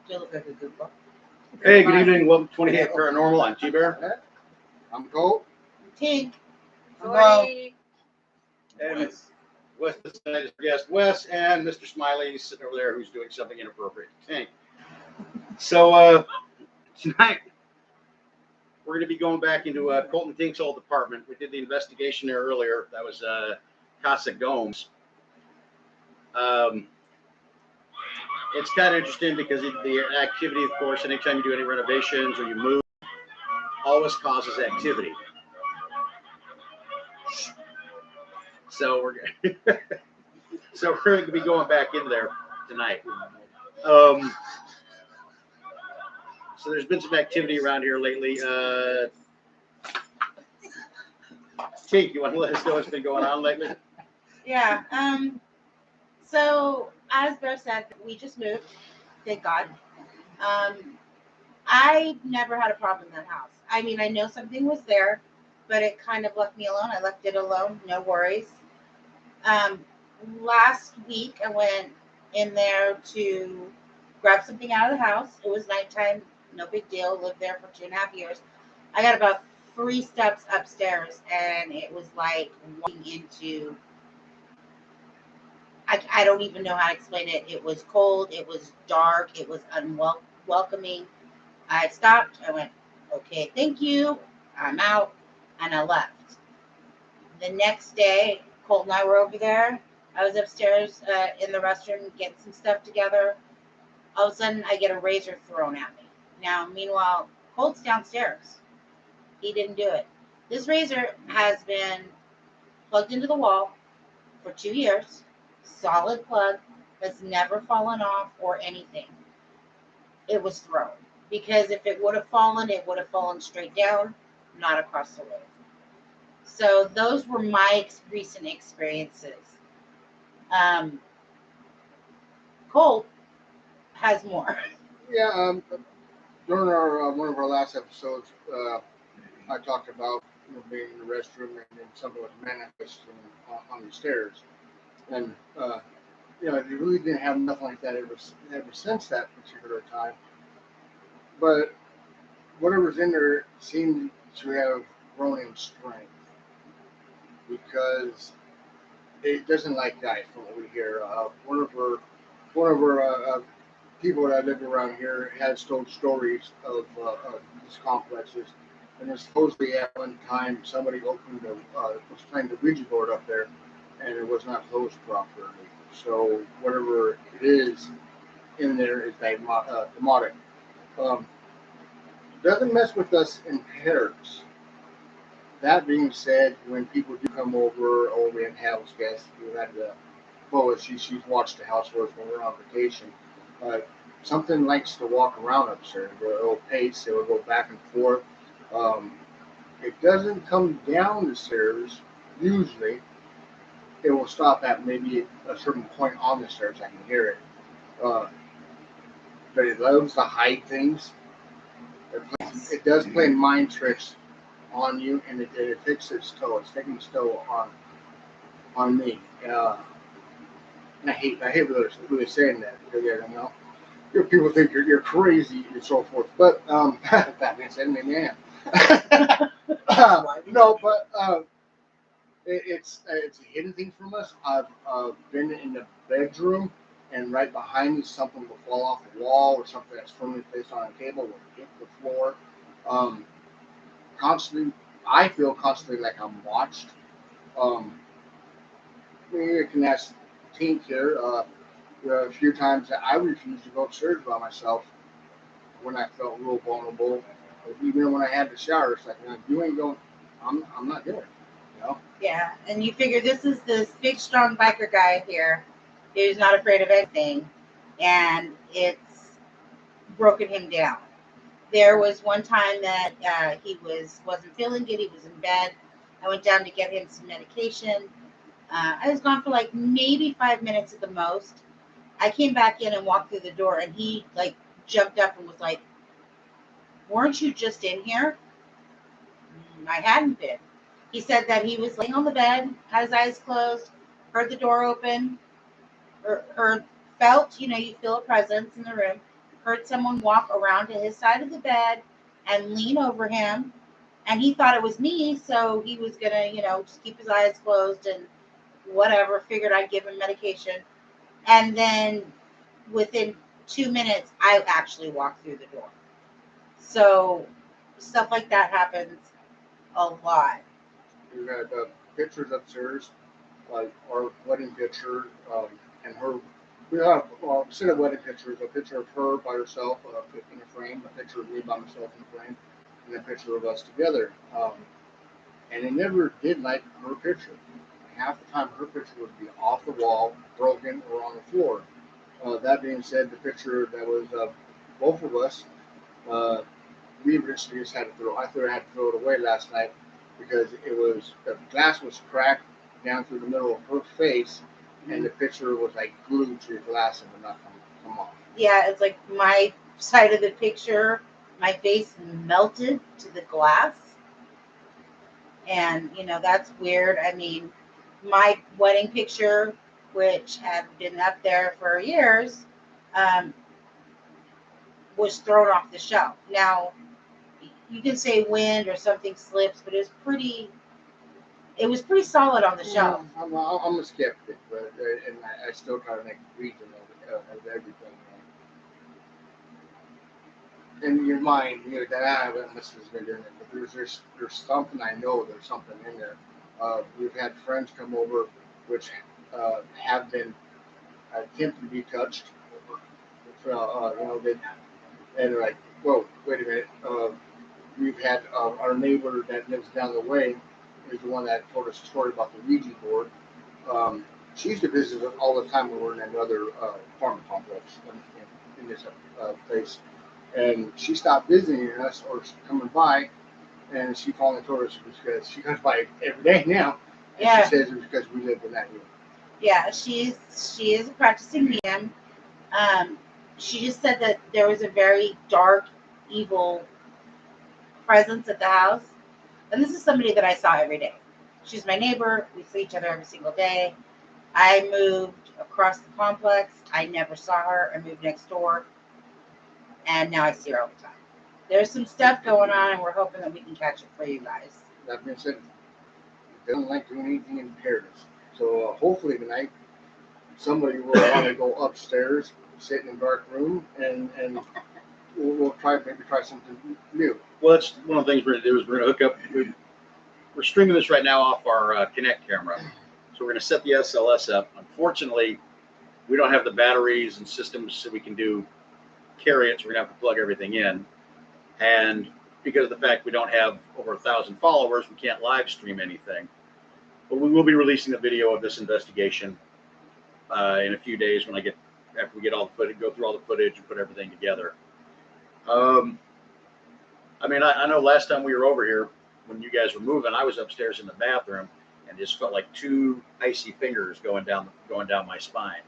You look like a good book. Hey, good evening. Welcome to 28 Paranormal. I'm T-Bear. I'm Cole. Tink. Sorry. And Wes is our guest, Wes, and Mr. Smiley sitting over there who's doing something inappropriate. Tink. So tonight we're going to be going back into Colton Tink's old apartment. We did the investigation there earlier. That was Casa Gomes. It's kind of interesting because the activity, of course, anytime you do any renovations or you move, always causes activity. So we're going to be going back in there tonight. So there's been some activity around here lately. Tink, you want to let us know what's been going on lately? Yeah. So as Bear said, we just moved. Thank God. I never had a problem in that house. I mean, I know something was there, but it kind of left me alone. I left it alone. No worries. Last week, I went in there to grab something out of the house. It was nighttime. No big deal. Lived there for 2.5 years. I got about 3 steps upstairs, and it was like walking into... I don't even know how to explain it. It was cold. It was dark. It was unwelcoming. I stopped. I went, okay, thank you. I'm out. And I left. The next day, Colt and I were over there. I was upstairs in the restroom getting some stuff together. All of a sudden, I get a razor thrown at me. Now, meanwhile, Colt's downstairs. He didn't do it. This razor has been plugged into the wall for 2 years. Solid plug, that's never fallen off or anything. It was thrown because if it would have fallen, it would have fallen straight down, not across the road. So those were my recent experiences. Colt has more. Yeah, during our one of our last episodes, I talked about being in the restroom and then something was manifesting on the stairs. And, it really didn't have nothing like that ever since that particular time. But whatever's in there seemed to have grown in strength because it doesn't like that from what we hear. One of our people that live around here has told stories of these complexes. And supposedly at one time somebody opened was playing the Ouija board up there, and it was not closed properly. So whatever it is in there is demonic. Doesn't mess with us in pairs. That being said, when people do come over, or we have house guests, we had she's watched the house for us when we're on vacation. Something likes to walk around upstairs. It'll pace. It will go back and forth. It doesn't come down the stairs usually. It will stop at maybe a certain point on the stairs. I can hear it. But it loves to hide things. It does play mind tricks on you, and it takes its toe. It's taking its toe on me. And I hate really saying that because your people think you're crazy and so forth. But that being said, maybe I am. No, but. It's a hidden thing from us. I've been in the bedroom, and right behind me, something will fall off the wall or something that's firmly placed on a table will hit the floor. I feel constantly like I'm watched. Maybe I can ask Tink here. A few times that I refused to go upstairs by myself when I felt real vulnerable. Even when I had the shower, it's like, you ain't going. I'm not doing it. Yeah, and you figure this is this big, strong biker guy here who's not afraid of anything, and it's broken him down. There was one time that he wasn't feeling good. He was in bed. I went down to get him some medication. I was gone for like maybe 5 minutes at the most. I came back in and walked through the door, and he like jumped up and was like, "Weren't you just in here?" I hadn't been. He said that he was laying on the bed, had his eyes closed, heard the door open, or felt, you feel a presence in the room, heard someone walk around to his side of the bed and lean over him. And he thought it was me, so he was gonna, just keep his eyes closed and whatever. Figured I'd give him medication. And then within 2 minutes, I actually walked through the door. So stuff like that happens a lot. We had pictures upstairs, like our wedding picture, and her. We have a set of wedding pictures: a picture of her by herself in a frame, a picture of me by myself in a frame, and a picture of us together. And they never did like her picture. Half the time, her picture would be off the wall, broken, or on the floor. That being said, the picture that was both of us, we originally just had to throw. I had to throw it away last night because the glass was cracked down through the middle of her face, and the picture was like glued to the glass and would not come off. Yeah, it's like my side of the picture, my face melted to the glass. And, that's weird. I mean, my wedding picture, which had been up there for years, was thrown off the shelf. Now, you can say wind or something slips, but it was pretty solid on the shelf. I'm a skeptic, but and I still try to make reason of everything. In your mind, that this has been doing it, but there's something I know. There's something in there. We've had friends come over, which have been attempted to be touched. And they're like, whoa, wait a minute. We've had our neighbor that lives down the way is the one that told us a story about the Ouija board. She used to visit us all the time when we were in another apartment complex in this place. And she stopped visiting us or coming by, and she finally told us because she comes by every day now. And Yeah. She says it was because we lived in that room. Yeah, she is a practicing medium. She just said that there was a very dark, evil presence at the house. And this is somebody that I saw every day. She's my neighbor. We see each other every single day. I moved across the complex. I never saw her. I moved next door. And now I see her all the time. There's some stuff going on, and we're hoping that we can catch it for you guys. That being said, they don't like doing anything in pairs. So hopefully tonight, somebody will want to go upstairs, sit in a dark room, and we'll try something new. Well, that's one of the things we're going to do is we're going to hook up. We're streaming this right now off our Kinect camera. So we're going to set the SLS up. Unfortunately, we don't have the batteries and systems so we can carry it. So we're going to have to plug everything in. And because of the fact we don't have over 1,000 followers, we can't live stream anything. But we will be releasing a video of this investigation in a few days after we get all the footage, go through all the footage and put everything together. I mean, I know last time we were over here, when you guys were moving, I was upstairs in the bathroom and just felt like two icy fingers going down my spine.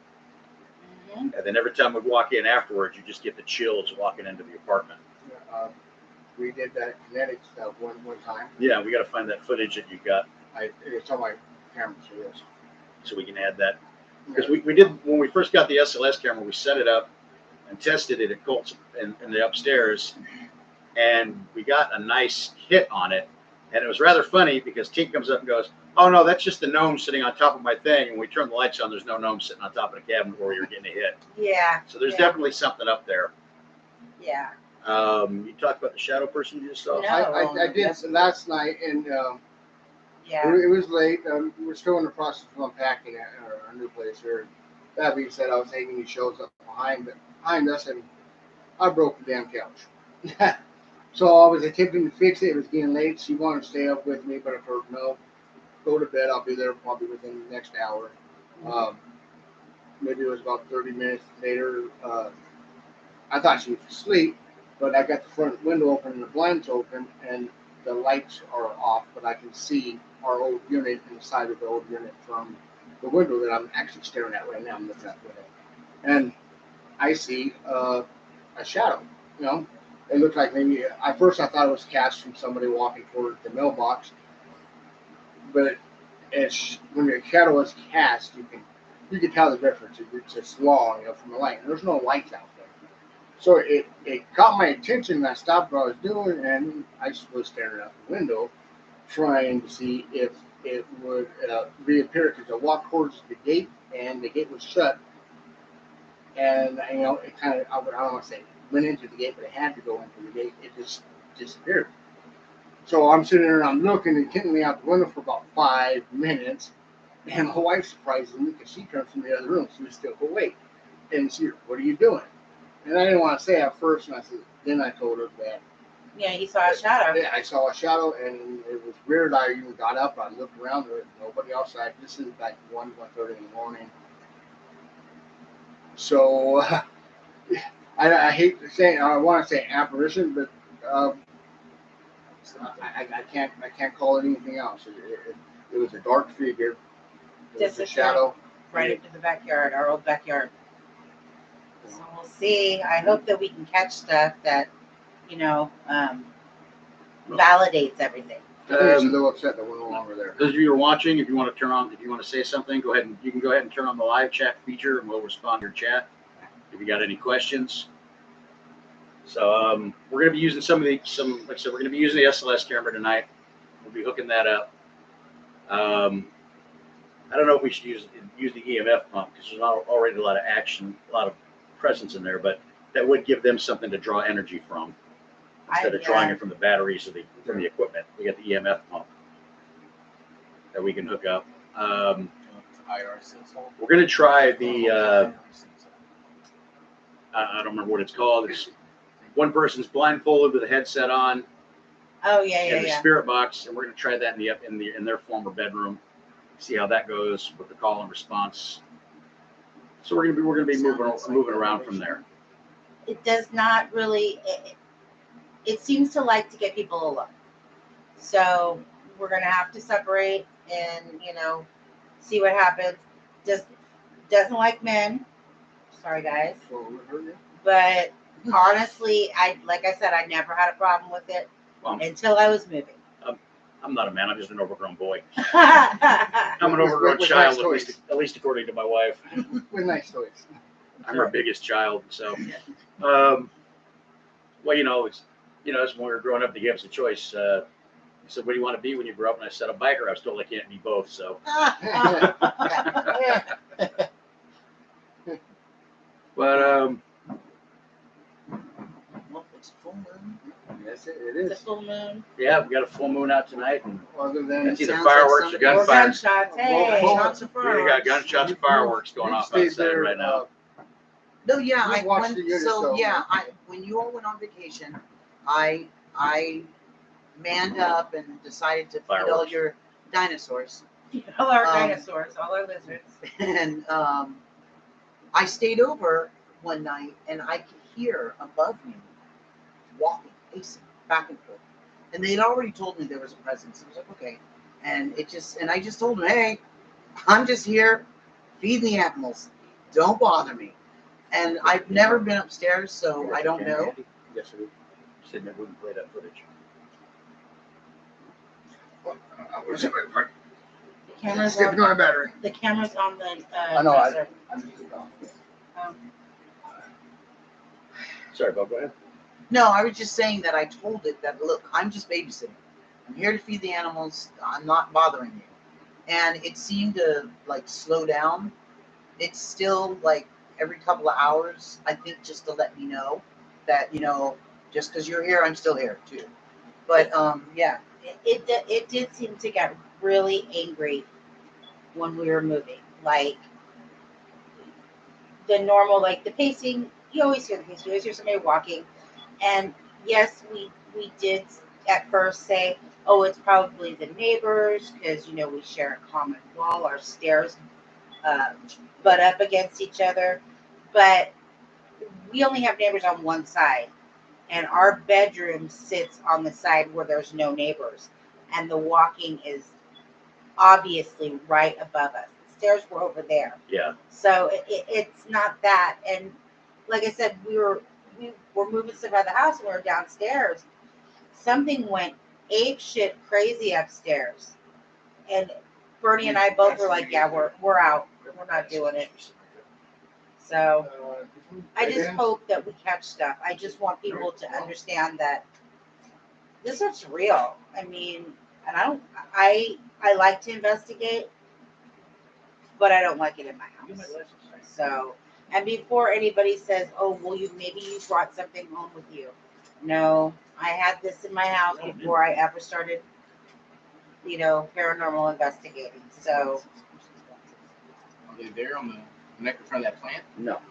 Mm-hmm. And then every time we walk in afterwards, you just get the chills walking into the apartment. We did that kinetic stuff one time. Yeah, we got to find that footage that you got. It's on my camera, so we can add that. Because we did, when we first got the SLS camera, we set it up and tested it at Colt's in the upstairs, and we got a nice hit on it. And it was rather funny because Tink comes up and goes, "Oh no, that's just the gnome sitting on top of my thing." And we turn the lights on, there's no gnome sitting on top of the cabinet where you're getting a hit. Yeah. So there's definitely something up there. Yeah. You talked about the shadow person you just saw? No. I did last night, and yeah. It was late. We're still in the process of unpacking our new place here. That being said, I was hanging these shelves up behind us, and I broke the damn couch. So I was attempting to fix it. It was getting late. She wanted to stay up with me, but I told her, no, go to bed. I'll be there probably within the next hour. Maybe it was about 30 minutes later. I thought she was asleep, but I got the front window open and the blinds open, and the lights are off, but I can see our old unit and the side of the old unit from the window that I'm actually staring at right now. I'm looking at the window. And I see a shadow, It looked like maybe, at first I thought it was cast from somebody walking toward the mailbox, but when the shadow is cast, you can tell the difference. It's just long, from the light. And there's no lights out there. So it caught my attention, and I stopped what I was doing, and I was staring out the window, trying to see if it would reappear. Because I walked towards the gate, and the gate was shut, and it kind of, I don't want to say went into the gate, but it had to go into the gate. It just disappeared. So I'm sitting there and I'm looking intently out the window for about 5 minutes, and my wife surprises me because she comes from the other room. She was still awake, and she, "What are you doing?" And I didn't want to say at first, and then I told her that. Yeah, you saw a shadow. Yeah, I saw a shadow, and it was weird. I even got up, I looked around, there was nobody outside. This is like 1:30 in the morning. So I hate to say, I want to say apparition, but I can't call it anything else. It was a dark figure. It was a shadow. Right into the backyard, our old backyard. So we'll see. I hope that we can catch stuff that, validates everything. I think it's a little upset that we're no longer there. Those of you who are watching, if you want to say something, you can go ahead and turn on the live chat feature, and we'll respond to your chat if you got any questions. So we're going to be using like I said, we're going to be using the SLS camera tonight. We'll be hooking that up. I don't know if we should use the EMF pump because there's already a lot of action, a lot of presence in there, but that would give them something to draw energy from instead of drawing it from the batteries from the equipment. We got the EMF pump that we can hook up. We're going to try the I don't remember what it's called. It's one person's blindfolded with a headset on. Oh yeah, and the spirit box, and we're going to try that in their former bedroom. See how that goes with the call and response. So we're going to be moving around from there. It does not really. It seems to like to get people alone. So we're going to have to separate and see what happens. Doesn't like men. Sorry guys. But honestly, like I said, I never had a problem with it until I was moving. I'm not a man. I'm just an overgrown boy. I'm I'm an overgrown child, at least according to my wife. With nice toys. I'm her biggest child. So, well, it's as when we were growing up, they gave us a choice. I said, "What do you want to be when you grow up?" And I said, "A biker." I was told I can't be both. So, but it's full moon. Yes, it It's a is. full moon. yeah, we got a full moon out tonight, and Other than it's either sounds fireworks like or somebody- Or gunfire. gunshots. Hey. Shots of We fireworks. got gunshots and fireworks going off stayed outside there, right now. No, yeah, You I watched went. the unit, So so- yeah, when you all went on vacation, I manned up and decided to feed all Fireworks. your dinosaurs, All our dinosaurs, all our lizards. and I stayed over one night, and I could hear above me walking, pacing back and forth, and they'd already told me there was a presence. I was like, okay, and I just told them, hey, I'm just here, feeding the animals, don't bother me. And I've never been upstairs, so I don't know. Yes, it is. Said they wouldn't play that footage. The camera's Skipping on a battery. The camera's on the I know. dresser. Sorry, Bob. Go ahead. No, I was just saying that I told it that, look, I'm just babysitting. I'm here to feed the animals. I'm not bothering you. And it seemed to like slow down. It's still like every couple of hours, I think, just to let me know that, just because you're here, I'm still here too. But yeah. It did seem to get really angry when we were moving. Like the normal, like the pacing, you always hear the pacing, you always hear somebody walking. And yes, we did at first say, oh, it's probably the neighbors because, we share a common wall. Our stairs butt up against each other. But we only have neighbors on one side. And our bedroom sits on the side where there's no neighbors. And the walking is obviously right above us. The stairs were over there. Yeah. So it's not that. And like I said, we were moving stuff out of the house and we were downstairs. Something went ape shit crazy upstairs. And Bernie and I both were like, yeah, we're out. We're not doing it. So I just hope that we catch stuff. I just want people to understand that this stuff's real. I mean, and I like to investigate, but I don't like it in my house. So, and before anybody says, "Oh, well, maybe you brought something home with you," no, I had this in my house before I ever started, paranormal investigating. So, Are they there on the neck in front of that plant? No.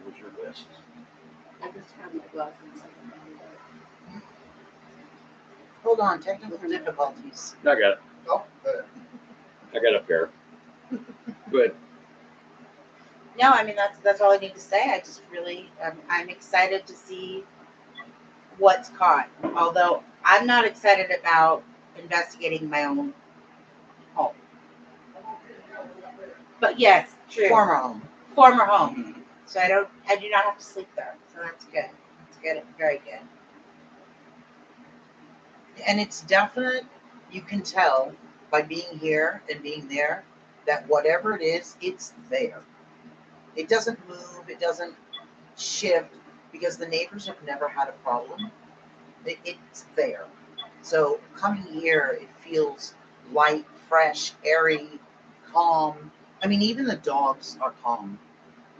What's your list? I just have my glasses. Hold on, technical difficulties. I got it. Oh, good. I got it up here. Good. no, I mean that's all I need to say. I just really, I'm excited to see what's caught. Although I'm not excited about investigating my own home. But yes, true. Former home. Former home. So I do not have to sleep there. So that's good. It's good. Very good. And it's definite, you can tell by being here and being there that whatever it is, it's there. It doesn't move, it doesn't shift because the neighbors have never had a problem. It's there. So coming here, it feels light, fresh, airy, calm. I mean, even the dogs are calm.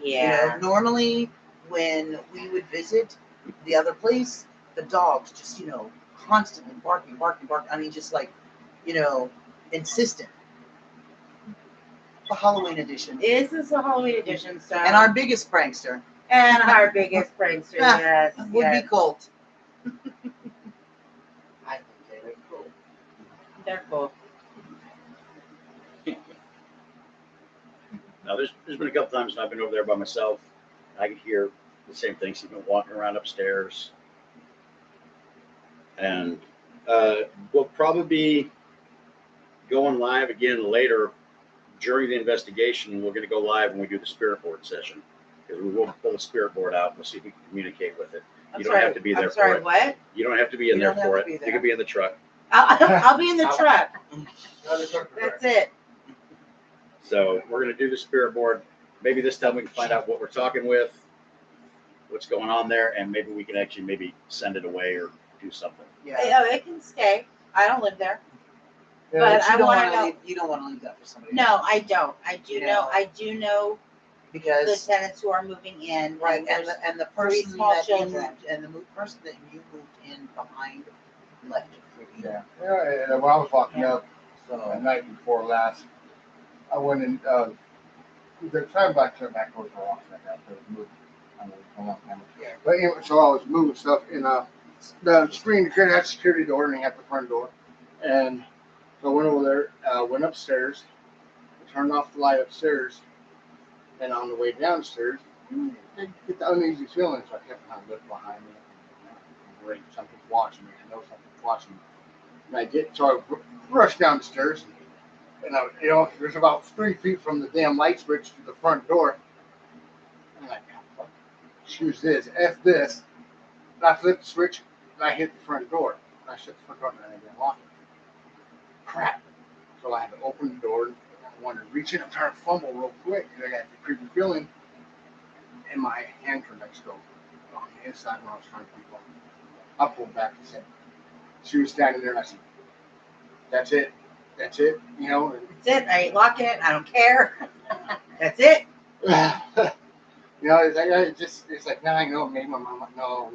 Yeah. Normally when we would visit the other place, the dogs just, constantly barking. I mean, just like, insistent. The Halloween edition. This is a Halloween edition, so And our biggest prankster biggest prankster, yes. would be Colt. I think they're cool. They're cool. Now, there's been a couple times when I've been over there by myself. I could hear the same things. He's been walking around upstairs. And we'll probably be going live again later during the investigation. We're going to go live when we do the spirit board session. Because we will pull the spirit board out. We'll see if we can communicate with it. You don't have to be there for it. What? You don't have to be in You there don't have for to it. be You there. can be in the truck. I'll be in the truck. That's it. So we're going to do the spirit board. Maybe this time we can find out what we're talking with, what's going on there, and maybe we can actually maybe send it away or do something. Yeah. It can stay. I don't live there. But But I you don't wanna want to know- leave. You don't want to leave that for somebody. No, else. I don't. I do You know. know. I do know the Because tenants who are moving in. right, and and the three person small that you children. moved, and the person that you moved in behind left it for you. Yeah. Yeah, when I was walking up the So night before last, I went in, the time back doors were off like that, so it was moving. I mean, a long time ago. Yeah. But anyway, so I was moving stuff in the screen, you had security door and you had the front door. And so I went over there, went upstairs, turned off the light upstairs, and on the way downstairs, I get the uneasy feeling, so I kept kind of looking behind me. Wait, something's watching me. I know something's watching me. And so I rushed down the stairs, and there's about 3 feet from the damn light switch to the front door. And I'm like, fuck, choose this, F this. And I flipped the switch, and I hit the front door. And I shut the front door, and I didn't lock it. Crap. So I had to open the door, and I wanted to reach in and try to fumble real quick, and I got the creepy feeling, and my hand turned like stove on the inside when I was trying to keep on. I pulled back and said, she was standing there, and I said, that's it, and That's it. I ain't locking it. I don't care. That's it. it's like now I know. Maybe my mom, no,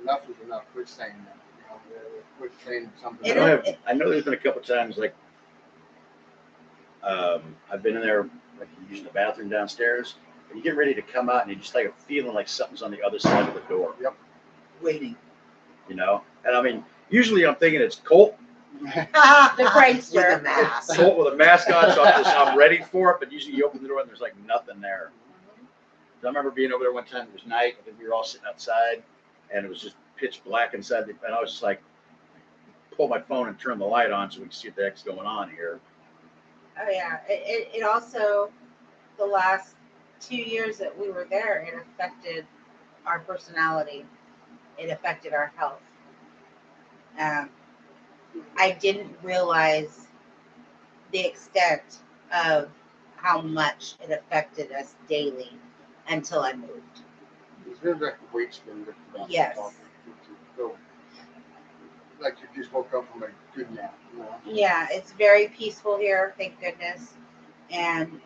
enough is enough. Quit saying that. Quit saying something. I know there's been a couple times like I've been in there like using the bathroom downstairs, and you get ready to come out, and you just like a feeling like something's on the other side of the door. Yep. waiting. And I mean, usually I'm thinking it's Colt. The With prankster. a mask. Colt with a mask on, so I'm ready for it. But usually you open the door and there's like nothing there. I remember being over there one time. It was night. I think we were all sitting outside, and it was just pitch black inside. And I was just like, pull my phone and turn the light on so we can see what the heck's going on here. Oh yeah. It also, the last 2 years that we were there, it affected our personality. It affected our health. I didn't realize the extent of how much it affected us daily. until I moved. There's like a weight spin. Yes. So, like you just woke up from a good nap. You know? Yeah, it's very peaceful here, thank goodness. And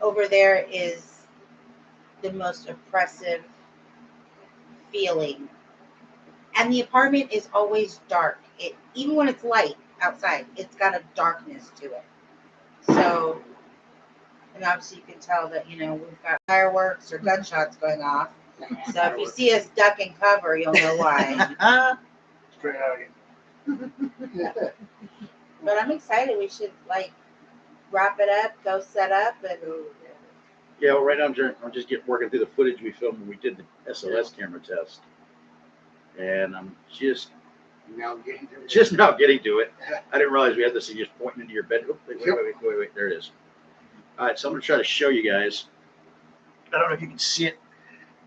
over there is the most oppressive feeling. And the apartment is always dark. Even when it's light outside, it's got a darkness to it. So, and obviously you can tell that, we've got fireworks or gunshots going off. So if you see us duck and cover, you'll know why. Straight out again. But I'm excited. We should wrap it up, go set up, and Yeah, well, right now I'm just working through the footage we filmed when we did the SLS camera test, and I'm just Now getting to it. just now getting to it. I didn't realize we had this thing just pointing into your bed. Oh, wait, there it is. All right, so I'm gonna try to show you guys. I don't know if you can see it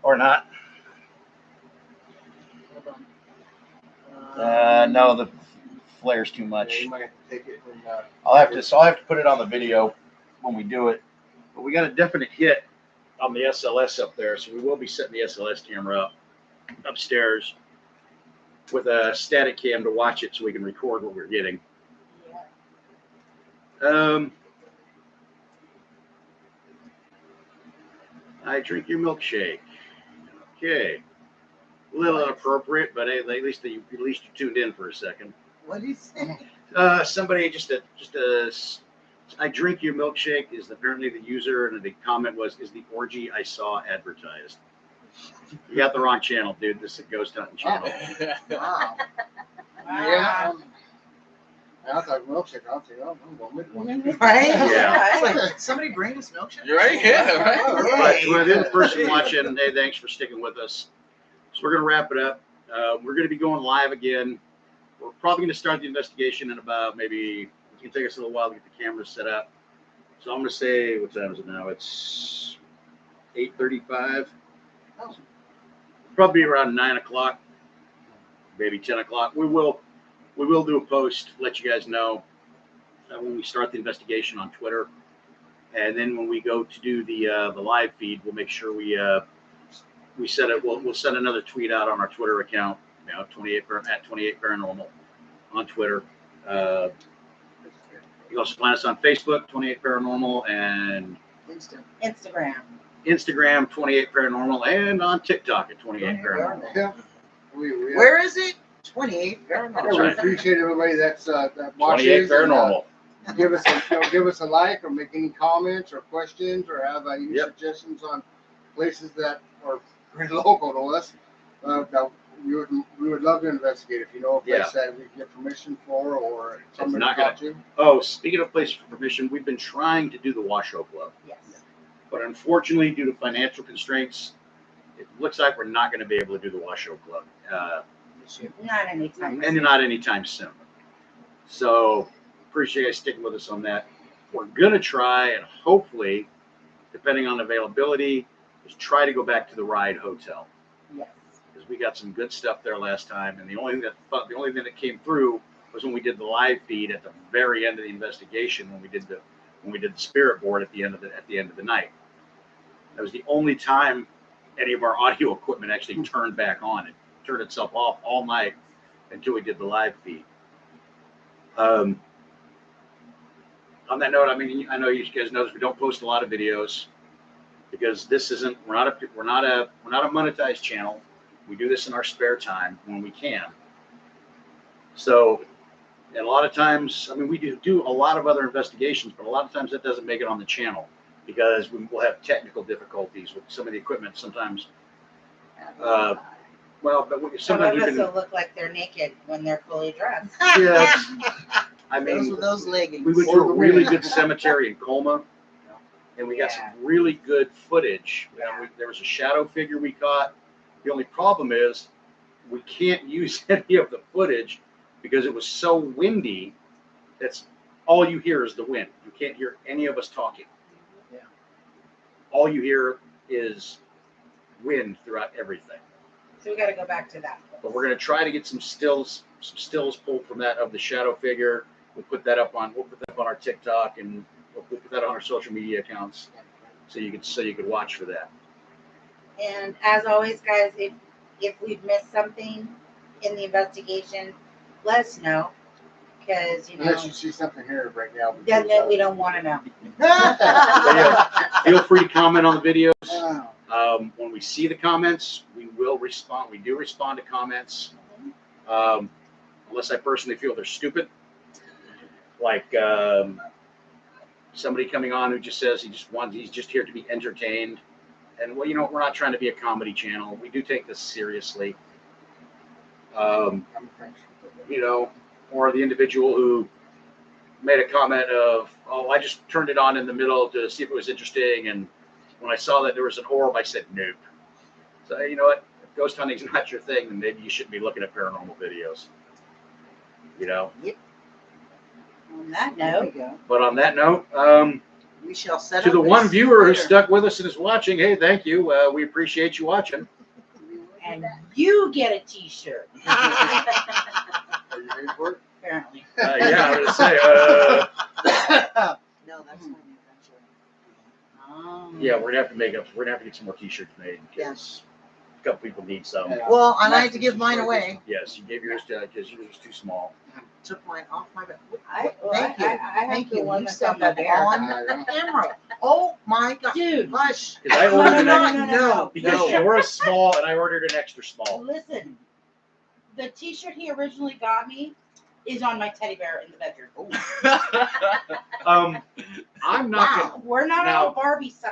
or not. No, the flare's too Yeah, much. you might have to take it and, I'll have to put it on the video when we do it. But we got a definite hit on the SLS up there, so we will be setting the SLS camera up upstairs with a static cam to watch it so we can record what we're getting. I drink your milkshake. Okay. A little inappropriate, but hey, at least you tuned in for a second. What do you say? Somebody I drink your milkshake is apparently the user, and the comment is the orgy I saw advertised. You got the wrong channel, dude. This is a ghost hunting channel. Wow. yeah. I thought milkshake. I'll take it. I'm going with one. Right? Yeah. It's like, somebody bring us milkshake? Right? Yeah, right. But for the person watching, hey, thanks for sticking with us. So we're gonna wrap it up. We're gonna be going live again. We're probably gonna start the investigation in about maybe. It's gonna take us a little while to get the cameras set up. So I'm gonna say, what time is it now? It's 8:35. Oh. Probably around 9 o'clock, maybe 10 o'clock. We will do a post, let you guys know when we start the investigation on Twitter, and then when we go to do the live feed, we'll make sure we set it. We'll send another tweet out on our Twitter account, 28 Paranormal on Twitter. You can also find us on Facebook, 28 Paranormal, and Instagram 28 Paranormal, and on TikTok at 28 Paranormal. Yeah. Where is it? 28 Paranormal. We appreciate everybody that 28 watches. Paranormal. Give us a like, or make any comments or questions, or have any suggestions on places that are pretty local to us. That we would love to investigate. If you know a place that we can get permission for, or somebody to talk to. Oh, speaking of places for permission, we've been trying to do the Washoe Club. yes. But unfortunately, due to financial constraints, it looks like we're not going to be able to do the Washoe Club. Not anytime. And not anytime soon. So appreciate you guys sticking with us on that. We're going to try, and hopefully, depending on availability, is try to go back to the Ride Hotel. Yes. Because we got some good stuff there last time, and the only thing that came through was when we did the live feed at the very end of the investigation, when we did the spirit board at the end of the night. That was the only time any of our audio equipment actually turned back on. It turned itself off all night until we did the live feed. On that note, I mean, I know you guys know we don't post a lot of videos because we're not a monetized channel. We do this in our spare time when we can. So, and a lot of times, I mean, we do a lot of other investigations, but a lot of times that doesn't make it on the channel because we'll have technical difficulties with some of the equipment. Sometimes, but Some of sometimes us will look like they're naked when they're fully dressed. yeah. I mean, those leggings. we went to a really good cemetery in Colma, and we got some Yeah. really good footage. Yeah. There was a shadow figure we caught. The only problem is we can't use any of the footage because it was so windy. That's all you hear is the wind. You can't hear any of us talking. Yeah. All you hear is wind throughout everything. So we got to go back to that. But we're going to try to get some stills pulled from that of the shadow figure. We'll put that up on our TikTok, and we'll put that on our social media accounts so you could watch for that. And as always, guys, if we've missed something in the investigation, let us know. Because, Unless you see something here right now. then we don't want to know. Feel free to comment on the videos. Wow. When we see the comments, we will respond. We do respond to comments. Unless I personally feel they're stupid. Like somebody coming on who just says he's just here to be entertained. And well, we're not trying to be a comedy channel. We do take this seriously. Or the individual who made a comment of, oh, I just turned it on in the middle to see if it was interesting. And when I saw that there was an orb, I said, nope. So, you know what? If ghost hunting's not your thing, then maybe you shouldn't be looking at paranormal videos. Yep. On that There we note, go. But on that note, We shall set to up the and one see you viewer who later. stuck with us and is watching, hey, thank you. We appreciate you watching. and you get a T-shirt. Are you ready for it? Apparently. Yeah, I was gonna say, No, that's my new venture. yeah, we're gonna have to get some more T-shirts made because a couple people need some. Yeah. Well, and I had to give mine away. Yes, you gave yours to because yours was too small. Took mine off my back. Thank you. I have Thank the you. one You that's said on my that bear. on camera. Oh my God. Dude. Hush. Because I No, ordered no, an no, extra, no, no, because no. Dora's small and I ordered an extra small. Listen, the T-shirt he originally got me is on my teddy bear in the bedroom. I'm not Wow. We're not Now- all Barbie size.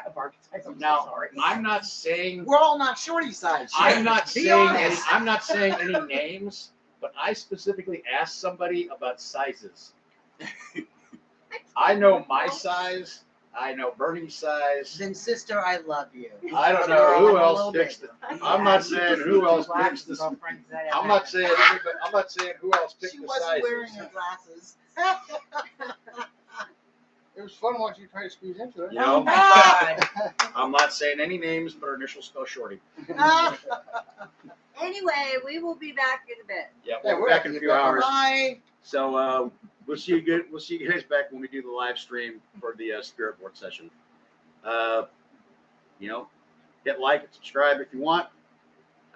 I'm now. so sorry. I'm not saying. We're all not shorty size. I'm not Be saying. honest. I'm not saying any names, but I specifically asked somebody about sizes. I know my size. I know Bernie's size. Then, sister, I love you. I don't know Girl, who I'm a else little picks bit. the. I'm not saying who else picks the. Girlfriends that have I'm not saying anybody. I'm not saying who else picked She the wasn't sizes. wearing her glasses. It was fun watching you try to squeeze into it. You know? Oh my God. I'm not saying any names, but our initials spell Shorty. Anyway, we will be back in a bit. Yeah, Yeah, we're we're back in a few hours. Bye. So we'll see you good. We'll see you guys back when we do the live stream for the spirit board session. Hit like and subscribe if you want.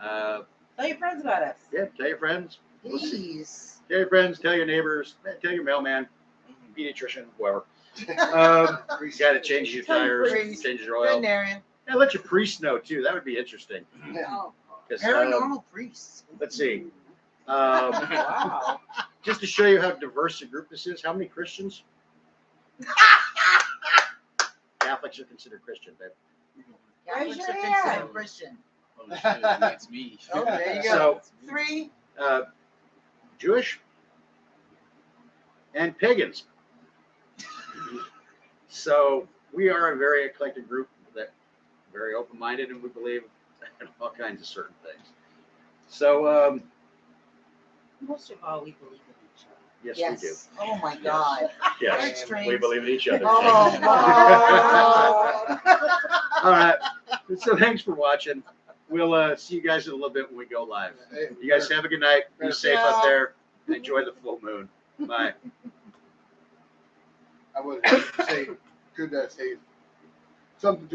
Tell your friends about us. Yeah, tell your friends. Please. Tell your friends. Tell your neighbors. Tell your mailman, pediatrician, whoever. Guy that changes your Tell your tires, priest. changes your oil. Veterinarian. Yeah, let your priest know too. That would be interesting. Yeah. Oh, 'Cause, Paranormal priests. let's see. Wow. Just to show you how diverse a group this is, how many Christians? Catholics are considered Christian, babe. Raise Catholics your are considered hand. Christian. Oh, shit, that's me. Oh, there you go. So, 3. Jewish and pagans. So we are a very eclectic group that very open-minded, and we believe in all kinds of certain things. So Most of all, we believe in each other. yes, Yes. we do. Oh my God. Yes, Extremes. we believe in each other. Oh, All right. So thanks for watching. We'll see you guys in a little bit when we go live. Hey, You guys have a good night. Be safe out there. Enjoy the full moon. Bye. I was going to say, could say something